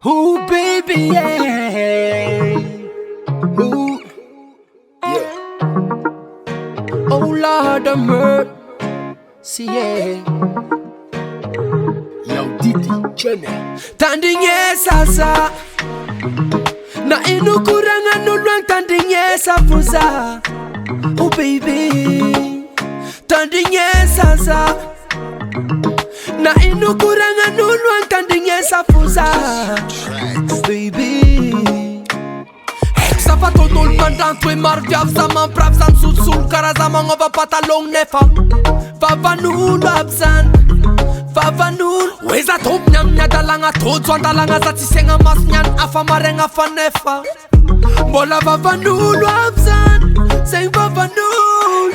Ooh, baby, yeah. Ooh, yeah. Oh, Lord of mercy, yeah. Yo, Didi, Jenny. Tandinye sasa. Na inukuranga nulwang tandinye safuza. Oh, baby. Tandinye sasa. Na inukuranga nulwang tandinye safuza. Baby. Safa totul mandan tu marviav zaman prav zan sul cara zaman ova patalong nefa. Vavanul absan. Vavanul. Weza top nyam nya dalanga todzwan dalanga zatisenga mas nyan afa marenga fanefa. Bola vavanul absan. Sing vavanul.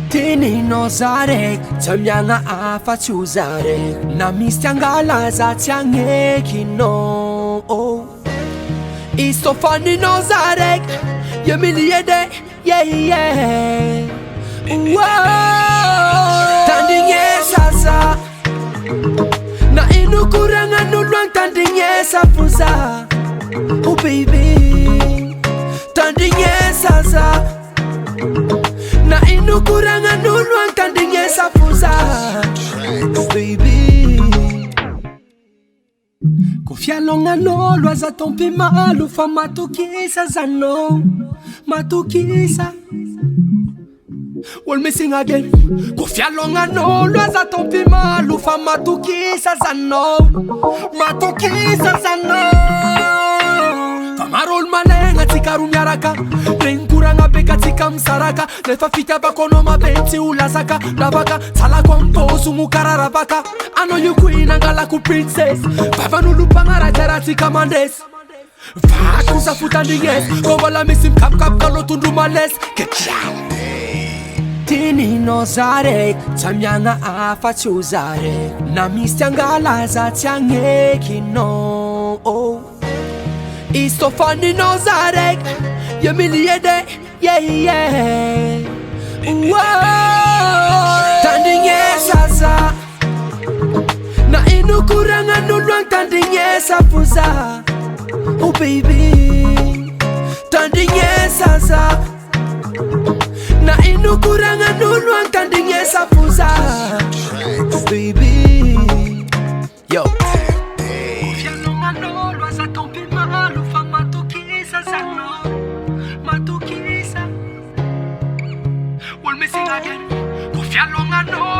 Tini no zarek, tamyanga afa chuzarek. Na mistyangala zatyange kino. Isto funny no zarek, you miliede, yeah yeah. Wow. Tandinye sasa. Na inukuranga nulwang tandinye safuza. Oh baby. Tandinye sasa. Na inukuranga nulwang tandinye safuza. Baby. Kufia longa no lwaza tompi malu fa matukisa zano. Matukisa. We'll missing again. Kufia longa no lwaza tompi malu fa matukisa zano. Matukisa zano. Famarol malenga tika rumyaraka. Renkuranga beka tika msaraka. Lefa fita bakono mabenti ulasaka. Lavaka sala komposu mukara ravaka. I know you queen and galaku princess. Vavanulu pangara jarati kamandes. Vakusa futandinges. Kovala misim kap kalo tundumales. Tini no zarek, tamyanga afa chuzarek. Na mistyangala zatyange kino. Isto funny no zarek, you miliede, yeah yeah. Wow. Tandinye sasa. Na inukuranga nulwang tandinye safuza. Oh baby. Tandinye sasa. Na inukuranga nulwang tandinye safuza. Baby. Yo. Kufia longa no lwaza tompi malu fa matukisa zano. Matukisa. We'll missing again. Kufia longa no